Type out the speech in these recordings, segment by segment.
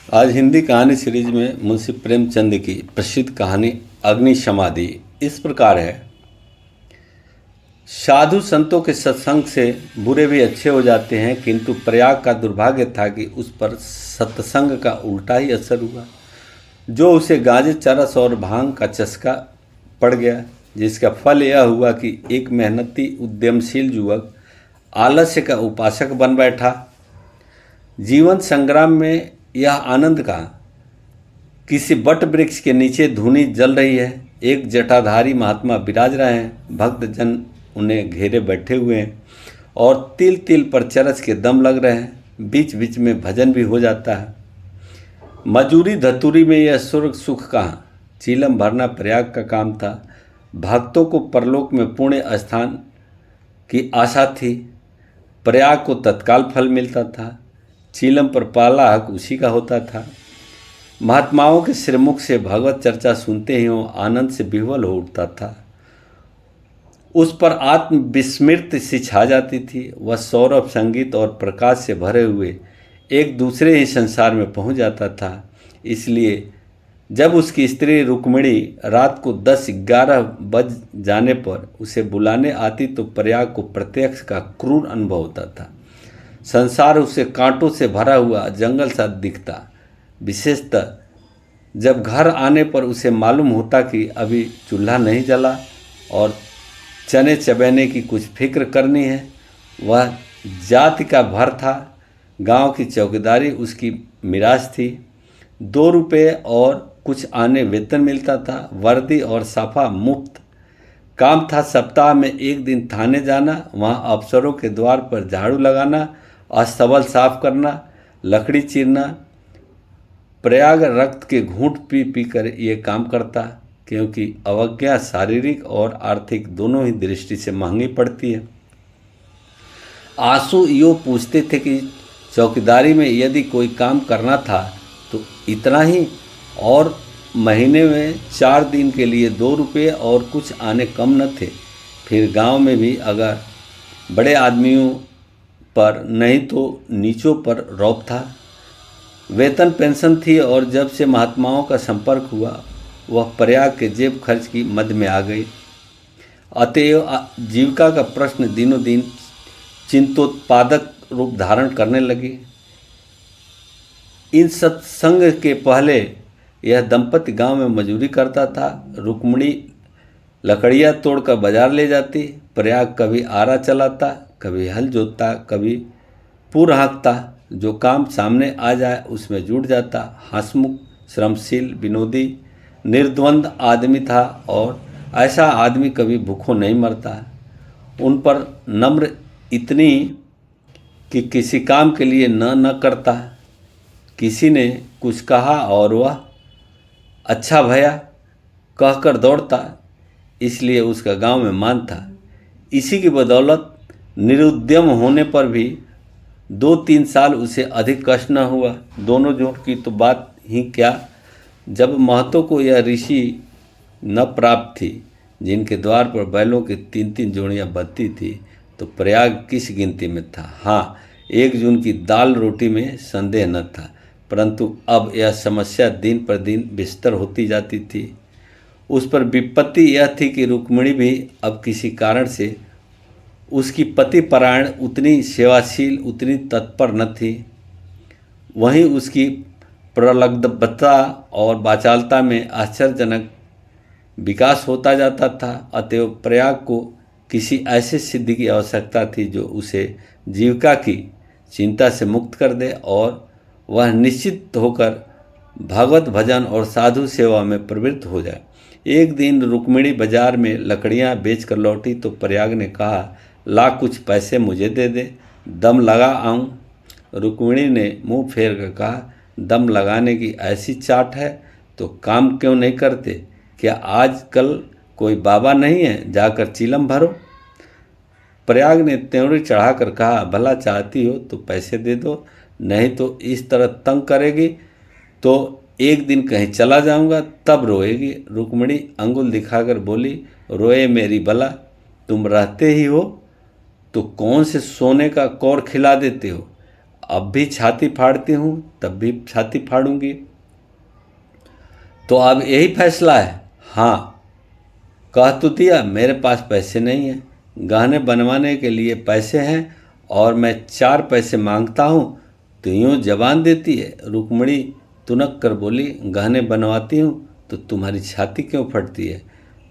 आज हिंदी कहानी सीरीज में मुंशी प्रेमचंद की प्रसिद्ध कहानी अग्निशमादि इस प्रकार है। साधु संतों के सत्संग से बुरे भी अच्छे हो जाते हैं, किंतु प्रयाग का दुर्भाग्य था कि उस पर सत्संग का उल्टा ही असर हुआ, जो उसे गांजे चरस और भांग का चस्का पड़ गया, जिसका फल यह हुआ कि एक मेहनती उद्यमशील युवक आलस्य का उपासक बन बैठा। जीवन संग्राम में यह आनंद का किसी बट वृक्ष के नीचे धूनी जल रही है। एक जटाधारी महात्मा विराज रहे हैं, भक्त जन उन्हें घेरे बैठे हुए हैं और तिल तिल पर चरस के दम लग रहे हैं। बीच बीच में भजन भी हो जाता है। मजूरी धतूरी में यह स्वर्ग सुख कहाँ, चीलम भरना प्रयाग का काम था। भक्तों को परलोक में पुण्य स्थान की आशा थी। प्रयाग को तत्काल फल मिलता था। चीलम पर पहला हक उसी का होता था। महात्माओं के श्रीमुख से भगवत चर्चा सुनते ही वो आनंद से विह्वल हो उठता था। उस पर आत्म विस्मृति सी छा जाती थी। वह सौरभ संगीत और प्रकाश से भरे हुए एक दूसरे ही संसार में पहुंच जाता था। इसलिए जब उसकी स्त्री रुक्मिणी रात को 10-11 बज जाने पर उसे बुलाने आती तो प्रयाग को प्रत्यक्ष का क्रूर अनुभव होता था। संसार उसे कांटों से भरा हुआ जंगल सा दिखता। विशेषतः जब घर आने पर उसे मालूम होता कि अभी चूल्हा नहीं जला और चने चबेने की कुछ फिक्र करनी है। वह जाति का भर था। गांव की चौकीदारी उसकी मिराज थी। 2 रुपये और कुछ आने वेतन मिलता था। वर्दी और साफा मुफ्त। काम था सप्ताह में 1 दिन थाने जाना, वहाँ अफसरों के द्वार पर झाड़ू लगाना, अस्तबल साफ करना, लकड़ी चीरना। प्रयाग रक्त के घूंट पी पी कर ये काम करता, क्योंकि अवज्ञा शारीरिक और आर्थिक दोनों ही दृष्टि से महंगी पड़ती है। आंसू यो पूछते थे कि चौकीदारी में यदि कोई काम करना था तो इतना ही, और महीने में 4 दिन के लिए 2 रुपये और कुछ आने कम न थे। फिर गांव में भी अगर बड़े आदमियों पर नहीं तो नीचों पर रौब था। वेतन पेंशन थी और जब से महात्माओं का संपर्क हुआ वह प्रयाग के जेब खर्च की मद में आ गई। अतएव जीविका का प्रश्न दिनों दिन चिंतोत्पादक रूप धारण करने लगे। इन सत्संग के पहले यह दंपति गांव में मजूरी करता था। रुक्मिणी लकड़ियाँ तोड़कर बाजार ले जाती। प्रयाग कभी आरा चलाता, कभी हल जोतता, कभी पूर हाँकता। जो काम सामने आ जाए उसमें जुट जाता। हंसमुख, श्रमशील, विनोदी, निर्द्वंद आदमी था और ऐसा आदमी कभी भूखों नहीं मरता। उन पर नम्र इतनी कि किसी काम के लिए न करता। किसी ने कुछ कहा और वह अच्छा भैया कहकर दौड़ता, इसलिए उसका गांव में मान था। इसी की बदौलत निरुद्यम होने पर भी 2-3 साल उसे अधिक कष्ट न हुआ। दोनों जोड़ की तो बात ही क्या, जब महतों को यह ऋषि न प्राप्त थी जिनके द्वार पर बैलों की 3-3 जोड़ियाँ बंधती थी, तो प्रयाग किस गिनती में था। हाँ, 1 जून की दाल रोटी में संदेह न था, परंतु अब यह समस्या दिन पर दिन विस्तर होती जाती थी। उस पर विपत्ति यह थी कि रुक्मिणी भी अब किसी कारण से उसकी पति परायण उतनी सेवाशील, उतनी तत्पर न थी। वहीं उसकी प्रलब्धता और वाचालता में आश्चर्यजनक विकास होता जाता था। अतएव प्रयाग को किसी ऐसे सिद्धि की आवश्यकता थी जो उसे जीविका की चिंता से मुक्त कर दे और वह निश्चित होकर भगवत भजन और साधु सेवा में प्रवृत्त हो जाए। एक दिन रुक्मिणी बाजार में लकड़ियां बेचकर लौटी तो प्रयाग ने कहा, ला कुछ पैसे मुझे दे दे, दम लगा आऊं। रुक्मिणी ने मुंह फेर कर कहा, दम लगाने की ऐसी चाट है तो काम क्यों नहीं करते? क्या आजकल कोई बाबा नहीं है, जाकर चीलम भरो। प्रयाग ने त्योड़ी चढ़ाकर कहा, भला चाहती हो तो पैसे दे दो, नहीं तो इस तरह तंग करेगी तो एक दिन कहीं चला जाऊंगा तब रोएगी। रुक्मिणी अंगुल दिखाकर बोली, रोए मेरी बला, तुम रहते ही हो तो कौन से सोने का कौर खिला देते हो? अब भी छाती फाड़ती हूँ, तब भी छाती फाड़ूंगी। तो अब यही फैसला है? हाँ, कह तो दिया, मेरे पास पैसे नहीं हैं, गहने बनवाने के लिए पैसे हैं और मैं 4 पैसे मांगता हूँ तो यूँ जबान देती है। रुक्मिणी तुनक कर बोली, गहने बनवाती हूँ तो तुम्हारी छाती क्यों फटती है?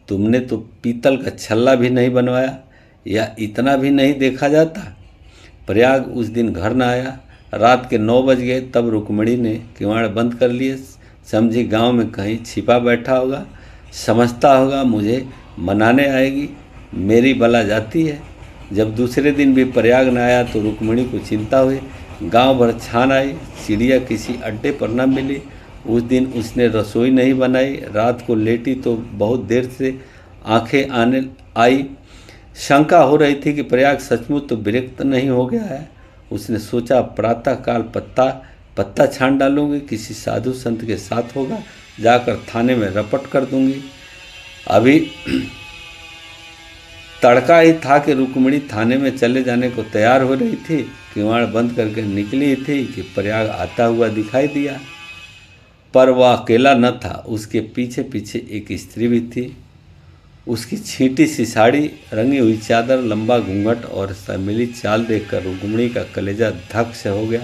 तुमने तो पीतल का छल्ला भी नहीं बनवाया, या इतना भी नहीं देखा जाता? प्रयाग उस दिन घर न आया। रात के 9 बज गए, तब रुक्मिणी ने किवाड़ बंद कर लिए। समझी गांव में कहीं छिपा बैठा होगा, समझता होगा मुझे मनाने आएगी, मेरी बला जाती है। जब दूसरे दिन भी प्रयाग न आया तो रुक्मिणी को चिंता हुई। गांव भर छान आई, चिड़िया किसी अड्डे पर न मिली। उस दिन उसने रसोई नहीं बनाई। रात को लेटी तो बहुत देर से आंखें आने आई। शंका हो रही थी कि प्रयाग सचमुच तो विरक्त नहीं हो गया है। उसने सोचा, प्रातःकाल पत्ता छान डालूंगी, किसी साधु संत के साथ होगा, जाकर थाने में रपट कर दूंगी। अभी तड़का ही था कि रुक्मिणी थाने में चले जाने को तैयार हो रही थी। किवाड़ बंद करके निकली थी कि प्रयाग आता हुआ दिखाई दिया। पर वह अकेला न था, उसके पीछे पीछे एक स्त्री भी थी। उसकी छींटी सी साड़ी, रंगी हुई चादर, लंबा घूंघट और शर्मीली चाल देखकर रुक्मिणी का कलेजा धक से हो गया।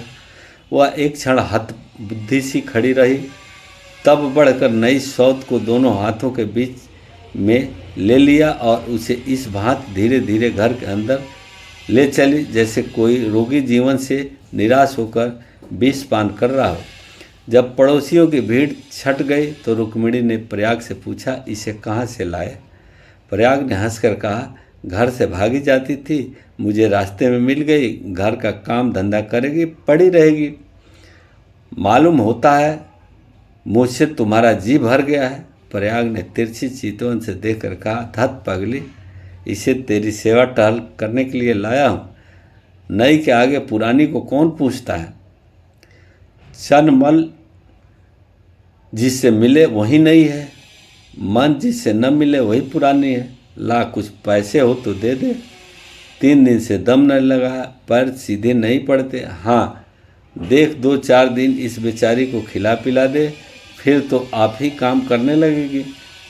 वह एक क्षण हतबुद्धि सी खड़ी रही, तब बढ़कर नई सौत को दोनों हाथों के बीच में ले लिया और उसे इस भांति धीरे धीरे घर के अंदर ले चली जैसे कोई रोगी जीवन से निराश होकर विष पान कर रहा हो। जब पड़ोसियों की भीड़ छट गई तो रुक्मिणी ने प्रयाग से पूछा, इसे कहाँ से लाए? प्रयाग ने हंसकर कहा, घर से भागी जाती थी, मुझे रास्ते में मिल गई, घर का काम धंधा करेगी, पड़ी रहेगी। मालूम होता है मुझसे तुम्हारा जी भर गया है। प्रयाग ने तिरछी चितवन से देखकर कहा, धत पगली, इसे तेरी सेवा टहल करने के लिए लाया हूँ। नई के आगे पुरानी को कौन पूछता है? चनमल जिससे मिले वही नई है, मन जिससे न मिले वही पुरानी है। ला, कुछ पैसे हो तो दे दे। 3 दिन से दम न लगा, पैर सीधे नहीं पड़ते। हाँ देख, 2-4 दिन इस बेचारी को खिला पिला दे, फिर तो आप ही काम करने लगेगी।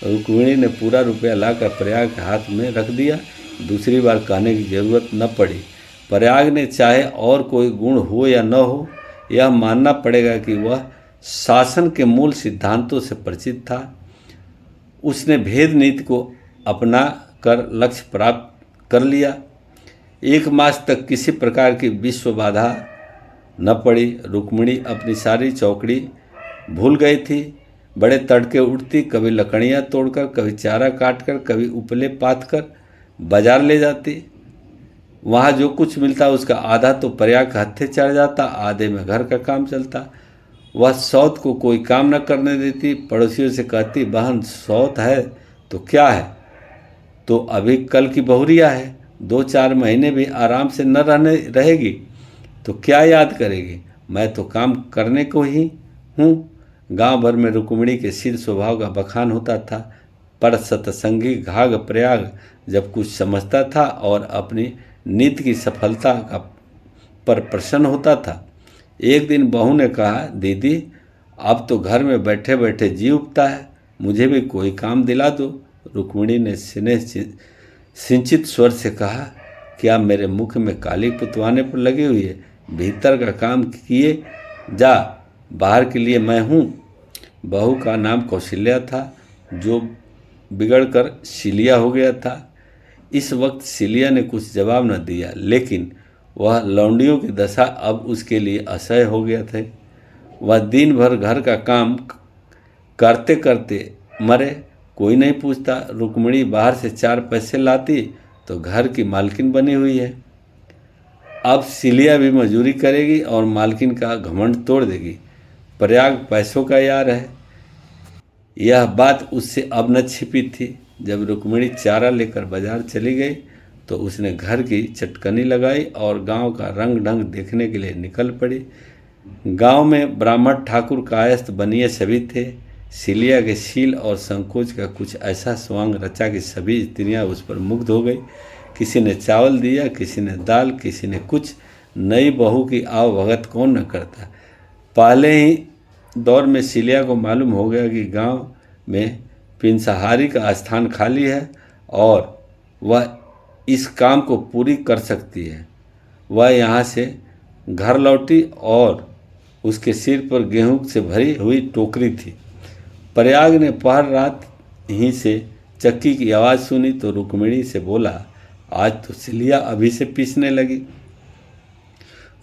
रुक्मिणी ने पूरा रुपया लाकर प्रयाग के हाथ में रख दिया। दूसरी बार कहने की जरूरत न पड़ी। प्रयाग ने चाहे और कोई गुण हो या न हो, यह मानना पड़ेगा कि वह शासन के मूल सिद्धांतों से परिचित था। उसने भेद नीति को अपना कर लक्ष्य प्राप्त कर लिया। 1 मास तक किसी प्रकार की विश्व बाधा न पड़ी। रुक्मिणी अपनी सारी चौकड़ी भूल गई थी। बड़े तड़के उठती, कभी लकड़ियाँ तोड़कर, कभी चारा काटकर, कभी उपले पात कर बाजार ले जाती। वहाँ जो कुछ मिलता उसका आधा तो प्रयाग के हत्थे चढ़ जाता, आधे में घर का काम चलता। वह सौत को कोई काम न करने देती। पड़ोसियों से कहती, बहन सौत है तो क्या है, तो अभी कल की बहुरिया है, 2-4 महीने भी आराम से न रहेगी तो क्या याद करेगी? मैं तो काम करने को ही हूँ। गांव भर में रुक्मिणी के शील स्वभाव का बखान होता था, पर सत्संगी घाघ प्रयाग जब कुछ समझता था और अपनी नीति की सफलता का पर प्रसन्न होता था। एक दिन बहू ने कहा, दीदी अब तो घर में बैठे बैठे जी उबता है, मुझे भी कोई काम दिला दो। रुक्मिणी ने स्नेह सिंचित स्वर से कहा, क्या मेरे मुख में काली पुतवाने पर लगी हुई है? भीतर का काम किए जा, बाहर के लिए मैं हूँ। बहू का नाम कौशल्या था, जो बिगड़कर सिलिया हो गया था। इस वक्त सिलिया ने कुछ जवाब न दिया, लेकिन वह लौंडियों की दशा अब उसके लिए असह्य हो गया था। वह दिन भर घर का काम करते करते मरे, कोई नहीं पूछता। रुक्मिणी बाहर से 4 पैसे लाती तो घर की मालकिन बनी हुई है। अब सिलिया भी मजूरी करेगी और मालकिन का घमंड तोड़ देगी। प्रयाग पैसों का यार है, यह बात उससे अब न छिपी थी। जब रुक्मिणी चारा लेकर बाजार चली गई तो उसने घर की चटकनी लगाई और गांव का रंग ढंग देखने के लिए निकल पड़ी। गांव में ब्राह्मण ठाकुर कायस्थ बनिए सभी थे। सिलिया के शील और संकोच का कुछ ऐसा स्वांग रचा कि सभी स्त्रियां उस पर मुग्ध हो गई। किसी ने चावल दिया, किसी ने दाल, किसी ने कुछ। नई बहू की आवभगत कौन न करता। पहले ही दौर में सिलिया को मालूम हो गया कि गांव में पिंसहारी का स्थान खाली है और वह इस काम को पूरी कर सकती है। वह यहाँ से घर लौटी और उसके सिर पर गेहूं से भरी हुई टोकरी थी। प्रयाग ने पहर रात ही से चक्की की आवाज़ सुनी तो रुक्मिणी से बोला, आज तो सिलिया अभी से पीसने लगी।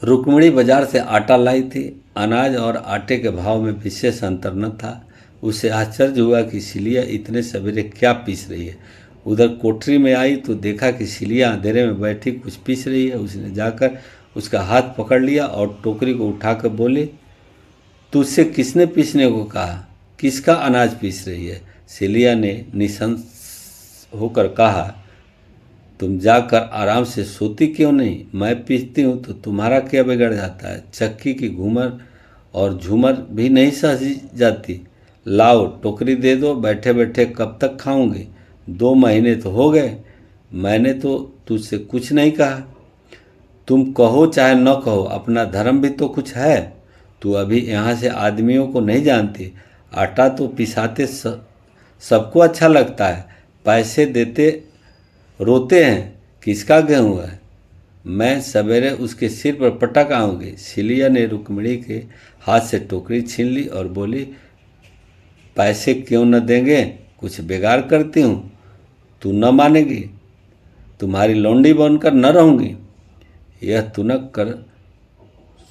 रुक्मिणी बाजार से आटा लाई थी। अनाज और आटे के भाव में विशेष अंतर न था। उसे आश्चर्य हुआ कि सिलिया इतने सवेरे क्या पीस रही है। उधर कोठरी में आई तो देखा कि सिलिया अंधेरे में बैठी कुछ पीस रही है। उसने जाकर उसका हाथ पकड़ लिया और टोकरी को उठाकर बोली, तुझसे किसने पीसने को कहा? किसका अनाज पीस रही है? सिलिया ने निशंस होकर कहा, तुम जाकर आराम से सोती क्यों नहीं? मैं पीसती हूँ तो तुम्हारा क्या बिगड़ जाता है? चक्की की घूमर और झूमर भी नहीं सही जाती। लाओ टोकरी दे दो, बैठे बैठे कब तक खाऊंगी? 2 महीने तो हो गए, मैंने तो तुझसे कुछ नहीं कहा। तुम कहो चाहे न कहो, अपना धर्म भी तो कुछ है। तू अभी यहाँ से आदमियों को नहीं जानती। आटा तो पिसाते सबको अच्छा लगता है, पैसे देते रोते हैं किसका गेहूँ है। मैं सवेरे उसके सिर पर पटक आऊँगी। सिलिया ने रुक्मिणी के हाथ से टोकरी छीन ली और बोली, पैसे क्यों न देंगे? कुछ बेगार करती हूँ, तू न मानेगी। तुम्हारी लौंडी बनकर न रहूँगी। यह तुनक कर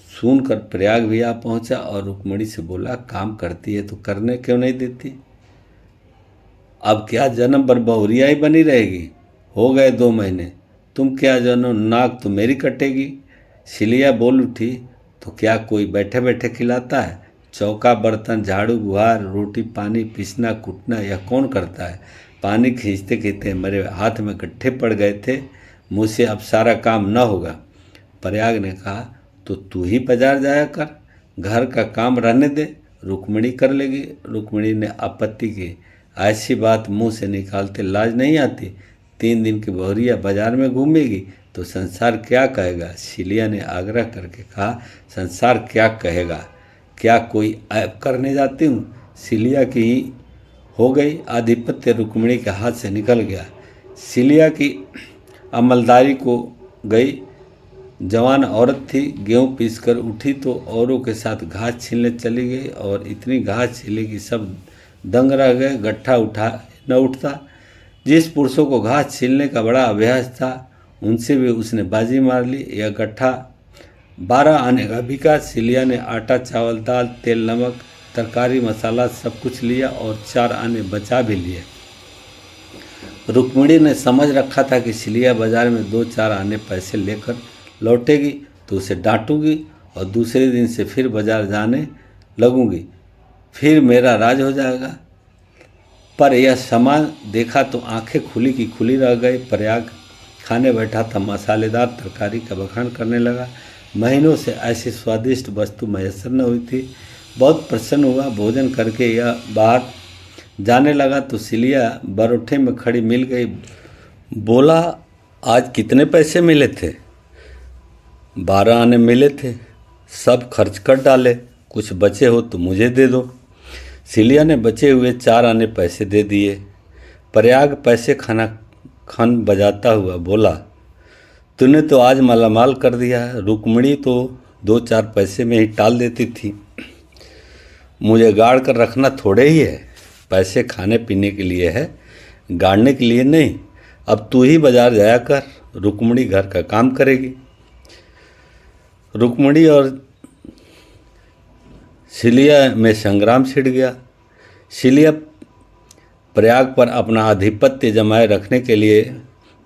सुनकर प्रयाग भी आ पहुँचा और रुक्मिणी से बोला, काम करती है तो करने क्यों नहीं देती? अब क्या जन्म भर बहुरिया ही बनी रहेगी? हो गए 2 महीने, तुम क्या जानो, नाक तो मेरी कटेगी। सिलिया बोल उठी, तो क्या कोई बैठे बैठे खिलाता है? चौका बर्तन झाड़ू बुहार रोटी पानी पीसना कूटना यह कौन करता है? पानी खींचते खींचते मेरे हाथ में गड्ढे पड़ गए थे, मुझसे अब सारा काम न होगा। प्रयाग ने कहा, तो तू ही बाजार जाया कर, घर का काम रहने दे, रुक्मिणी कर लेगी। रुक्मिणी ने आपत्ति की, ऐसी बात मुंह से निकालते लाज नहीं आती? 3 दिन की बहुरिया बाजार में घूमेगी तो संसार क्या कहेगा? सिलिया ने आग्रह करके कहा, संसार क्या कहेगा? क्या कोई ऐब करने जाती हूँ? सिलिया की ही हो गई। आधिपत्य रुक्मिणी के हाथ से निकल गया। सिलिया की अमलदारी को गई। जवान औरत थी, गेहूँ पीस कर उठी तो औरों के साथ घास छीलने चली गई और इतनी घास छीली कि सब दंग रह गए। गट्ठा उठा न उठता। जिस पुरुषों को घास छीलने का बड़ा अभ्यास था उनसे भी उसने बाजी मार ली। यह गट्ठा 12 आने का बिका। सिलिया ने आटा चावल दाल तेल नमक तरकारी मसाला सब कुछ लिया और 4 आने बचा भी लिए। रुक्मिणी ने समझ रखा था कि सिलिया बाजार में 2-4 आने पैसे लेकर लौटेगी तो उसे डांटूंगी और दूसरे दिन से फिर बाजार जाने लगूंगी, फिर मेरा राज हो जाएगा। पर यह सामान देखा तो आंखें खुली की खुली रह गई। प्रयाग खाने बैठा था, मसालेदार तरकारी का बखान करने लगा। महीनों से ऐसी स्वादिष्ट वस्तु मैसर न हुई थी। बहुत प्रसन्न हुआ। भोजन करके यह बाहर जाने लगा तो सिलिया बरोठे में खड़ी मिल गई। बोला, आज कितने पैसे मिले थे? 12 आने मिले थे, सब खर्च कर डाले, कुछ बचे हो तो मुझे दे दो। सिलिया ने बचे हुए 4 आने पैसे दे दिए। प्रयाग पैसे खन बजाता हुआ बोला, तूने तो आज मालामाल कर दिया है। रुक्मिणी तो 2-4 पैसे में ही टाल देती थी। मुझे गाड़ कर रखना थोड़े ही है। पैसे खाने पीने के लिए है, गाड़ने के लिए नहीं। अब तू ही बाजार जाया कर, रुक्मिणी घर का काम करेगी। रुक्मिणी और सिलिया में संग्राम छिड़ गया। सिलिया प्रयाग पर अपना आधिपत्य जमाए रखने के लिए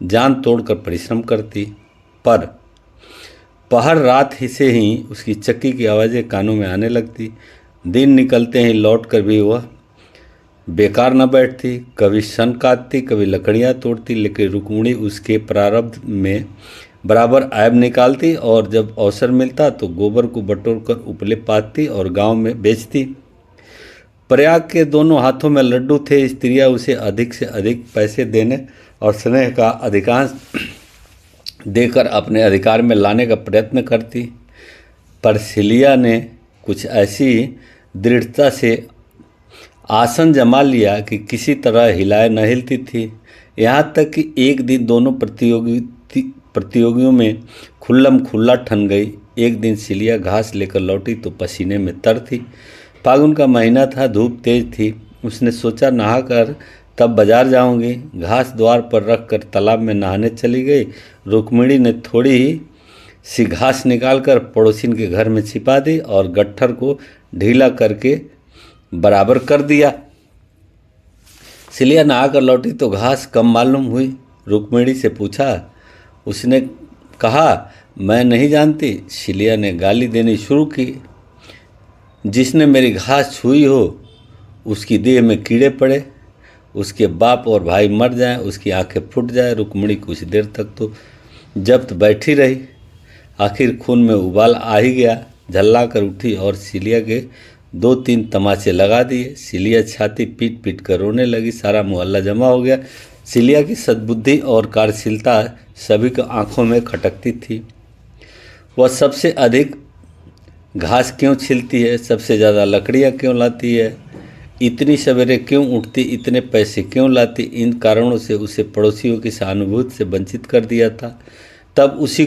जान तोड़कर परिश्रम करती, पर पहर रात ही से ही उसकी चक्की की आवाज़ें कानों में आने लगती। दिन निकलते ही लौट कर भी वह बेकार न बैठती, कभी सन काटती कभी लकड़ियाँ तोड़ती, लेकिन रुक्मिणी उसके प्रारब्ध में बराबर ऐब निकालती और जब अवसर मिलता तो गोबर को बटोरकर उपले पाती और गांव में बेचती। प्रयाग के दोनों हाथों में लड्डू थे। स्त्रियां उसे अधिक से अधिक पैसे देने और स्नेह का अधिकांश देकर अपने अधिकार में लाने का प्रयत्न करती, पर सिलिया ने कुछ ऐसी दृढ़ता से आसन जमा लिया कि किसी तरह हिलाए न हिलती थी। यहाँ तक कि एक दिन दोनों प्रतियोगियों में खुल्लम खुल्ला ठन गई। एक दिन सिलिया घास लेकर लौटी तो पसीने में तर थी। फागुन का महीना था, धूप तेज थी। उसने सोचा नहाकर तब बाजार जाऊंगी। घास द्वार पर रखकर तालाब में नहाने चली गई। रुक्मिणी ने थोड़ी ही सी घास निकालकर पड़ोसिन के घर में छिपा दी और गट्ठर को ढीला करके बराबर कर दिया। सिलिया नहाकर लौटी तो घास कम मालूम हुई। रुक्मिणी से पूछा। उसने कहा, मैं नहीं जानती। सिलिया ने गाली देनी शुरू की। जिसने मेरी घास छुई हो उसकी देह में कीड़े पड़े, उसके बाप और भाई मर जाएं, उसकी आंखें फूट जाए। रुक्मिणी कुछ देर तक तो जब्त बैठी रही। आखिर खून में उबाल आ ही गया। झल्ला कर उठी और सिलिया के 2-3 तमाचे लगा दिए। सिलिया छाती पीट पीट कर रोने लगी। सारा मोहल्ला जमा हो गया। सिलिया की सद्बुद्धि और कार्यशीलता सभी की आंखों में खटकती थी। वह सबसे अधिक घास क्यों छीलती है, सबसे ज़्यादा लकड़ियाँ क्यों लाती है, इतनी सवेरे क्यों उठती, इतने पैसे क्यों लाती, इन कारणों से उसे पड़ोसियों की सहानुभूति से वंचित कर दिया था। तब उसी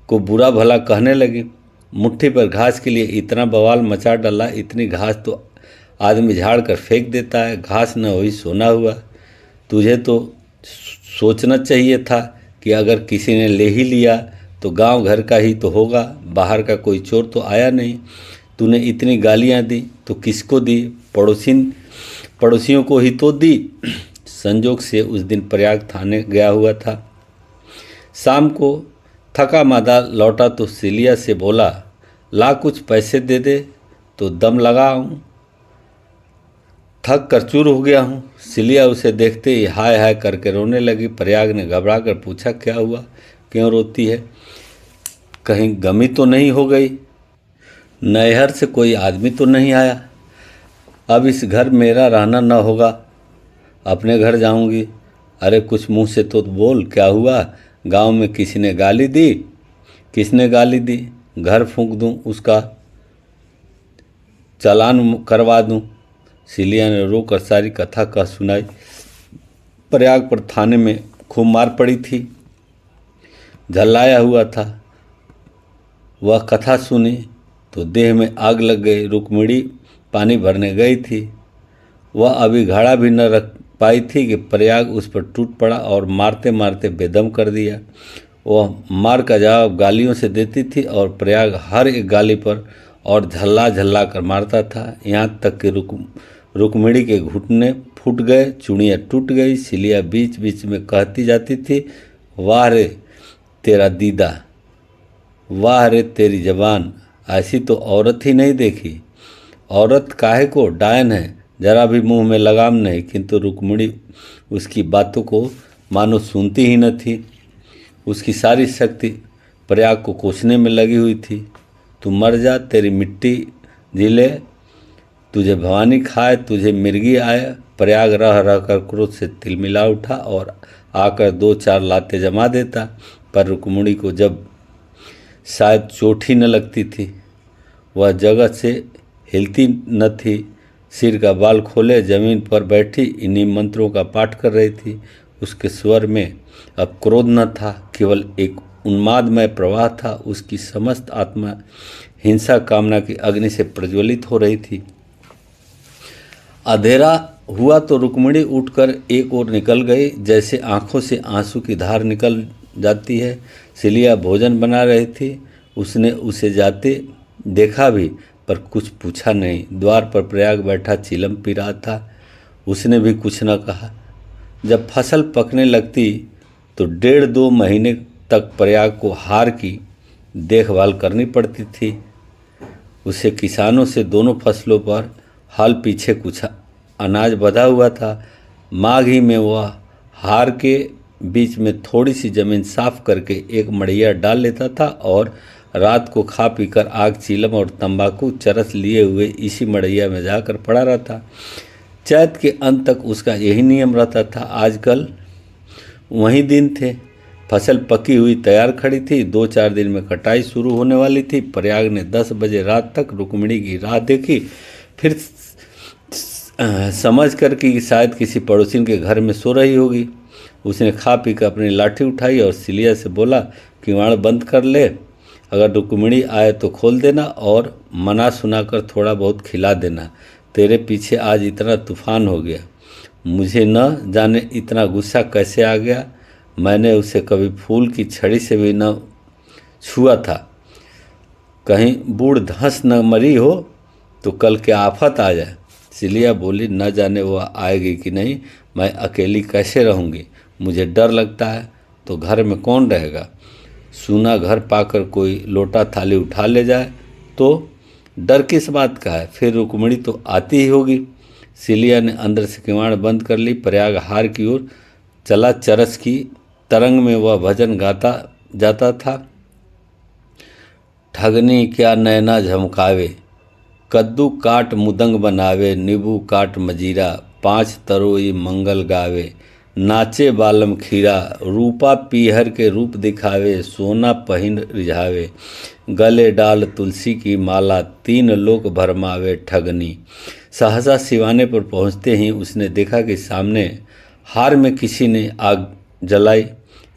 को बुरा भला कहने लगी। मुट्ठी पर घास के लिए इतना बवाल मचा डाला, इतनी घास तो आदमी झाड़ कर फेंक देता है। घास न हुई सोना हुआ। तुझे तो सोचना चाहिए था कि अगर किसी ने ले ही लिया तो गांव घर का ही तो होगा, बाहर का कोई चोर तो आया नहीं। तूने इतनी गालियां दी तो किसको दी? पड़ोसियों को ही तो दी। संजोग से उस दिन प्रयाग थाने गया हुआ था। शाम को थका मादा लौटा तो सिलिया से बोला, ला कुछ पैसे दे दे तो दम लगाऊं, थक कर चूर हो गया हूँ। सिलिया उसे देखते ही हाय हाय करके रोने लगी। प्रयाग ने घबरा कर पूछा, क्या हुआ, क्यों रोती है? कहीं गमी तो नहीं हो गई? नैहर से कोई आदमी तो नहीं आया? अब इस घर मेरा रहना न होगा, अपने घर जाऊंगी। अरे कुछ मुंह से तो बोल, क्या हुआ? गांव में किसी ने गाली दी? किसने गाली दी? घर फूंक दूं, उसका चालान करवा दूं? सिलिया ने रोकर सारी कथा कह सुनाई। प्रयाग पर थाने में खूब मार पड़ी थी, झल्लाया हुआ था। वह कथा सुनी तो देह में आग लग गई। रुक्मिणी पानी भरने गई थी। वह अभी घड़ा भी न रख पाई थी कि प्रयाग उस पर टूट पड़ा और मारते मारते बेदम कर दिया। वह मार का जवाब गालियों से देती थी और प्रयाग हर एक गाली पर और झल्ला झल्ला कर मारता था। यहाँ तक कि रुक्मिणी के घुटने फूट गए, चूड़ियाँ टूट गई। सिलिया बीच बीच में कहती जाती थी, वाह रे तेरा दीदा, वाह रे तेरी जबान, ऐसी तो औरत ही नहीं देखी। औरत काहे को, डायन है, जरा भी मुंह में लगाम नहीं। किंतु रुक्मिणी उसकी बातों को मानो सुनती ही न थी। उसकी सारी शक्ति प्रयाग को कोसने में लगी हुई थी। तू मर जा, तेरी मिट्टी जिले, तुझे भवानी खाए, तुझे मिर्गी आए। प्रयाग रह रह कर क्रोध से तिलमिला उठा और आकर 2-4 लाते जमा देता, पर रुक्मिणी को जब शायद चोट ही न लगती थी। वह जगह से हिलती न थी। सिर का बाल खोले जमीन पर बैठी इन्हीं मंत्रों का पाठ कर रही थी। उसके स्वर में अब क्रोध न था, केवल एक उन्मादमय प्रवाह था। उसकी समस्त आत्मा हिंसा कामना की अग्नि से प्रज्वलित हो रही थी। अंधेरा हुआ तो रुक्मिणी उठकर एक ओर निकल गई, जैसे आंखों से आंसू की धार निकल जाती है। सिलिया भोजन बना रही थी। उसने उसे जाते देखा भी, पर कुछ पूछा नहीं। द्वार पर प्रयाग बैठा चिलम पी रहा था। उसने भी कुछ न कहा। जब फसल पकने लगती तो 1.5-2 महीने तक प्रयाग को हार की देखभाल करनी पड़ती थी। उसे किसानों से दोनों फसलों पर हाल पीछे कुछ अनाज बंधा हुआ था। माघ ही में वह हार के बीच में थोड़ी सी जमीन साफ करके एक मड़ैया डाल लेता था और रात को खा पीकर आग, चीलम और तंबाकू चरस लिए हुए इसी मड़ैया में जाकर पड़ा रहता। चैत के अंत तक उसका यही नियम रहता था। आजकल वही दिन थे। फसल पकी हुई तैयार खड़ी थी। 2-4 दिन में कटाई शुरू होने वाली थी। प्रयाग ने 10 बजे रात तक रुक्मिणी की राह देखी। फिर समझ कर कि शायद किसी पड़ोसी के घर में सो रही होगी, उसने खा पी कर अपनी लाठी उठाई और सिलिया से बोला, किवाड़ बंद कर ले, अगर रुक्मिणी आए तो खोल देना और मना सुनाकर थोड़ा बहुत खिला देना। तेरे पीछे आज इतना तूफान हो गया, मुझे न जाने इतना गुस्सा कैसे आ गया। मैंने उसे कभी फूल की छड़ी से भी न छुआ था। कहीं बूढ़ धंस न मरी हो तो कल क्या आफत आ जाए। सिलिया बोली, न जाने वह आएगी कि नहीं, मैं अकेली कैसे रहूँगी, मुझे डर लगता है। तो घर में कौन रहेगा? सूना घर पाकर कोई लोटा थाली उठा ले जाए तो डर किस बात का है? फिर रुक्मिणी तो आती ही होगी। सिलिया ने अंदर से किवाड़ बंद कर ली। प्रयाग हार की ओर चला। चरस की तरंग में वह भजन गाता जाता था। ठगनी क्या नैना झमकावे, कद्दू काट मुदंग बनावे, नींबू काट मजीरा, 5 तरोई मंगल गावे, नाचे बालम खीरा, रूपा पीहर के रूप दिखावे, सोना पहिन रिझावे, गले डाल तुलसी की माला, 3 लोक भरमावे ठगनी। सहसा सिवाने पर पहुँचते ही उसने देखा कि सामने हार में किसी ने आग जलाई।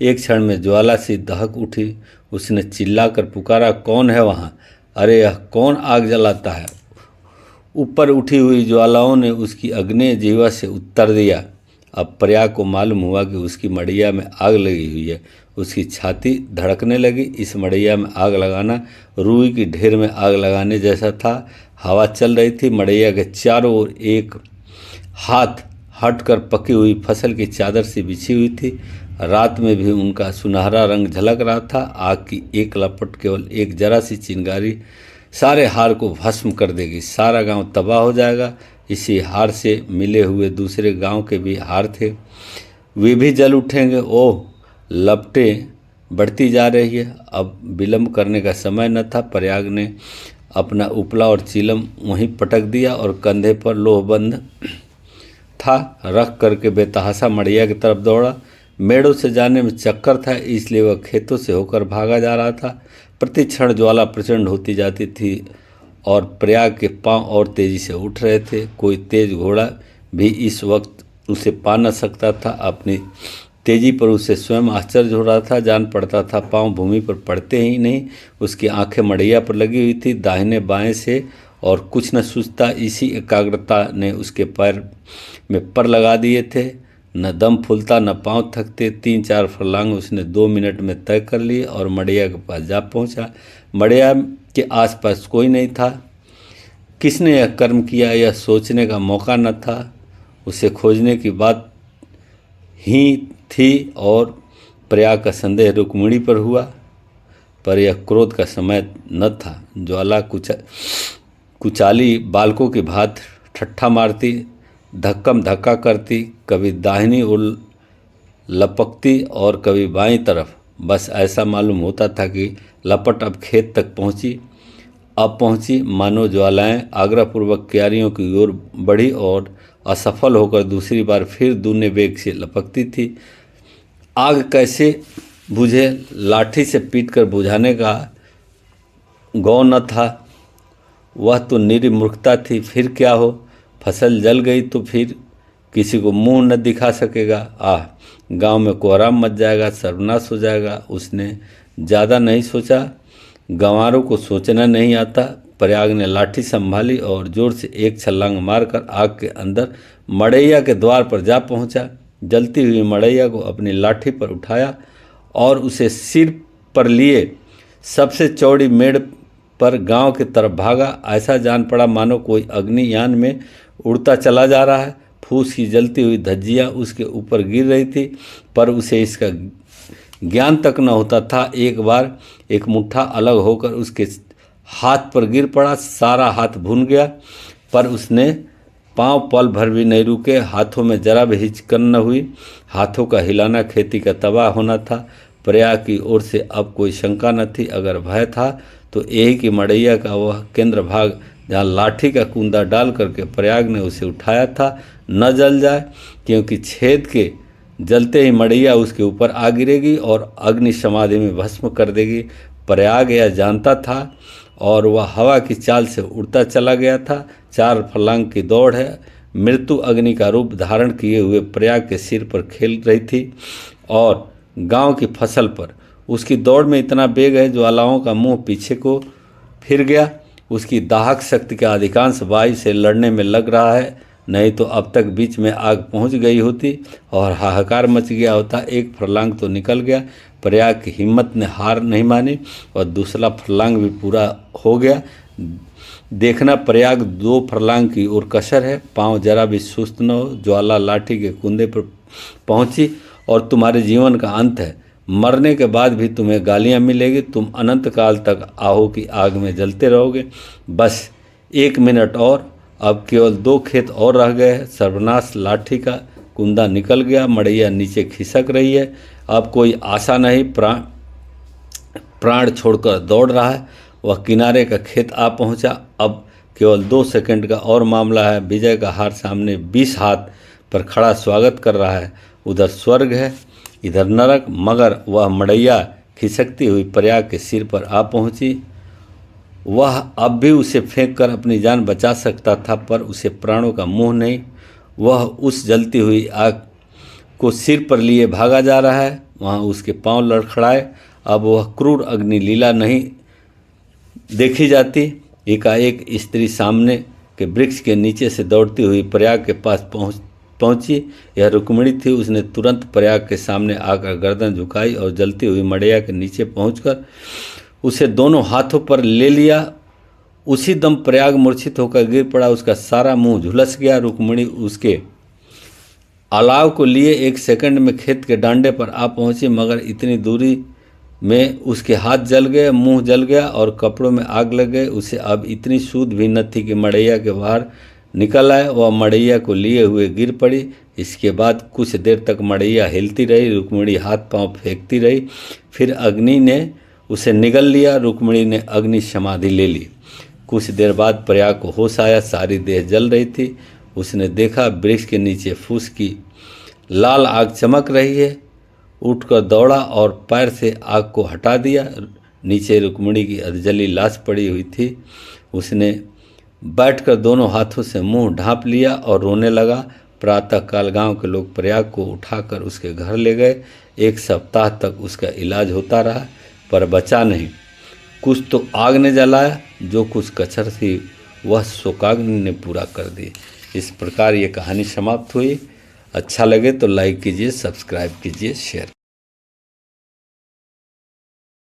एक क्षण में ज्वाला सी दहक उठी। उसने चिल्लाकर पुकारा, कौन है वहाँ? अरे यह कौन आग जलाता है? ऊपर उठी हुई ज्वालाओं ने उसकी अग्नि जीवा से उत्तर दिया। अब प्रयाग को मालूम हुआ कि उसकी मड़ैया में आग लगी हुई है। उसकी छाती धड़कने लगी। इस मड़ैया में आग लगाना रुई की ढेर में आग लगाने जैसा था। हवा चल रही थी। मड़ैया के चारों ओर एक हाथ हटकर पकी हुई फसल की चादर सी बिछी हुई थी। रात में भी उनका सुनहरा रंग झलक रहा था। आग की एक लपट, केवल एक जरा सी चिंगारी सारे हार को भस्म कर देगी। सारा गांव तबाह हो जाएगा। इसी हार से मिले हुए दूसरे गांव के भी हार थे, वे भी जल उठेंगे। ओह, लपटें बढ़ती जा रही है। अब विलंब करने का समय न था। प्रयाग ने अपना उपला और चीलम वहीं पटक दिया और कंधे पर लोहबंद था रख करके बेतहाशा मड़ैया की तरफ दौड़ा। मेड़ों से जाने में चक्कर था, इसलिए वह खेतों से होकर भागा जा रहा था। प्रति क्षण ज्वाला प्रचंड होती जाती थी और प्रयाग के पांव और तेजी से उठ रहे थे। कोई तेज घोड़ा भी इस वक्त उसे पा न सकता था। अपनी तेजी पर उसे स्वयं आश्चर्य हो रहा था। जान पड़ता था पांव भूमि पर पड़ते ही नहीं। उसकी आंखें मड़ैया पर लगी हुई थी, दाहिने बाएं से, और कुछ न सूझता। इसी एकाग्रता ने उसके पैर में पर लगा दिए थे। न दम फूलता न पांव थकते। 3-4 फरलांग उसने 2 मिनट में तय कर लिए और मड़ैया के पास जा पहुंचा। मड़ैया के आसपास कोई नहीं था। किसने यह कर्म किया, यह सोचने का मौका न था। उसे खोजने की बात ही थी और प्रयाग का संदेह रुक्मिणी पर हुआ, पर यह क्रोध का समय न था। ज्वाला कुचाली बालकों की भात ठट्ठा मारती, धक्कम धक्का करती, कभी दाहिनी ओर लपकती और कभी बाईं तरफ। बस ऐसा मालूम होता था कि लपट अब खेत तक पहुंची। मानो ज्वालाएं आग्रहपूर्वक क्यारियों की ओर बढ़ी और असफल होकर दूसरी बार फिर दूने वेग से लपकती थी। आग कैसे बुझे, लाठी से पीटकर बुझाने का गौ न था। वह तो निरी मूर्खता थी। फिर क्या हो, फसल जल गई तो फिर किसी को मुंह न दिखा सकेगा। आह, गांव में कोहराम मच जाएगा, सर्वनाश हो जाएगा। उसने ज़्यादा नहीं सोचा। गंवारों को सोचना नहीं आता। प्रयाग ने लाठी संभाली और जोर से एक छलांग मारकर आग के अंदर मड़ैया के द्वार पर जा पहुंचा। जलती हुई मड़ैया को अपनी लाठी पर उठाया और उसे सिर पर लिए सबसे चौड़ी मेड़ पर गांव की तरफ भागा। ऐसा जान पड़ा मानो कोई अग्नियान में उड़ता चला जा रहा है। फूस की जलती हुई धज्जियाँ उसके ऊपर गिर रही थी, पर उसे इसका ज्ञान तक न होता था। एक बार एक मुट्ठा अलग होकर उसके हाथ पर गिर पड़ा। सारा हाथ भुन गया, पर उसने पांव पल भर भी नहीं रुके। हाथों में जरा भी हिचकन न हुई। हाथों का हिलाना खेती का तबाह होना था। प्रयाग की ओर से अब कोई शंका न थी। अगर भय था तो यही कि मड़ैया का वह केंद्र भाग जहाँ लाठी का कुंदा डाल करके प्रयाग ने उसे उठाया था न जल जाए, क्योंकि छेद के जलते ही मड़ैया उसके ऊपर आ गिरेगी और अग्नि समाधि में भस्म कर देगी। प्रयाग यह जानता था और वह हवा की चाल से उड़ता चला गया था। 4 फर्लांग की दौड़ है। मृत्यु अग्नि का रूप धारण किए हुए प्रयाग के सिर पर खेल रही थी और गांव की फसल पर। उसकी दौड़ में इतना वेग है, ज्वालाओं का मुंह पीछे को फिर गया। उसकी दाहक शक्ति का अधिकांश वायु से लड़ने में लग रहा है, नहीं तो अब तक बीच में आग पहुंच गई होती और हाहाकार मच गया होता। 1 फर्लांग तो निकल गया। प्रयाग की हिम्मत ने हार नहीं मानी और दूसरा फर्लांग भी पूरा हो गया। देखना, प्रयाग 2 फर्लांग की ओर कसर है। पांव जरा भी सुस्त न हो। ज्वाला लाठी के कुंदे पर पहुंची और तुम्हारे जीवन का अंत है। मरने के बाद भी तुम्हें गालियां मिलेगी। तुम अनंत काल तक आहो की आग में जलते रहोगे। बस 1 मिनट और, अब केवल 2 खेत और रह गए हैं। सर्वनाश, लाठी का कुंदा निकल गया। मड़ैया नीचे खिसक रही है। अब कोई आशा नहीं। प्राण छोड़कर दौड़ रहा है। वह किनारे का खेत आ पहुंचा। अब केवल 2 सेकंड का और मामला है। विजय का हार सामने 20 हाथ पर खड़ा स्वागत कर रहा है। उधर स्वर्ग है, इधर नरक। मगर वह मड़ैया खिसकती हुई प्रयाग के सिर पर आ पहुंची। वह अब भी उसे फेंक कर अपनी जान बचा सकता था, पर उसे प्राणों का मोह नहीं। वह उस जलती हुई आग को सिर पर लिए भागा जा रहा है। वहाँ उसके पांव लड़खड़ाए। अब वह क्रूर अग्नि लीला नहीं देखी जाती। एकाएक स्त्री सामने के वृक्ष के नीचे से दौड़ती हुई प्रयाग के पास पहुंची। यह रुक्मिणी थी। उसने तुरंत प्रयाग के सामने आकर गर्दन झुकाई और जलती हुई मड़ैया के नीचे पहुंचकर उसे दोनों हाथों पर ले लिया। उसी दम प्रयाग मूर्छित होकर गिर पड़ा। उसका सारा मुंह झुलस गया। रुक्मिणी उसके अलाव को लिए 1 सेकंड में खेत के डांडे पर आ पहुंची, मगर इतनी दूरी में उसके हाथ जल गए, मुंह जल गया और कपड़ों में आग लग गए। उसे अब इतनी सूध भी न थी कि मड़ैया के बाहर निकल आए। वह मड़ैया को लिए हुए गिर पड़ी। इसके बाद कुछ देर तक मड़ैया हिलती रही। रुक्मिणी हाथ पांव फेंकती रही। फिर अग्नि ने उसे निगल लिया। रुक्मिणी ने अग्नि समाधि ले ली। कुछ देर बाद प्रयाग को होश आया। सारी देह जल रही थी। उसने देखा वृक्ष के नीचे फूस की लाल आग चमक रही है। उठकर दौड़ा और पैर से आग को हटा दिया। नीचे रुक्मिणी की अधजली लाश पड़ी हुई थी। उसने बैठकर दोनों हाथों से मुंह ढांप लिया और रोने लगा। प्रातःकाल गांव के लोग प्रयाग को उठाकर उसके घर ले गए। 1 सप्ताह तक उसका इलाज होता रहा, पर बचा नहीं। कुछ तो आग ने जलाया, जो कुछ कचर थी वह शोकाग्नि ने पूरा कर दी। इस प्रकार ये कहानी समाप्त हुई। अच्छा लगे तो लाइक कीजिए, सब्सक्राइब कीजिए, शेयर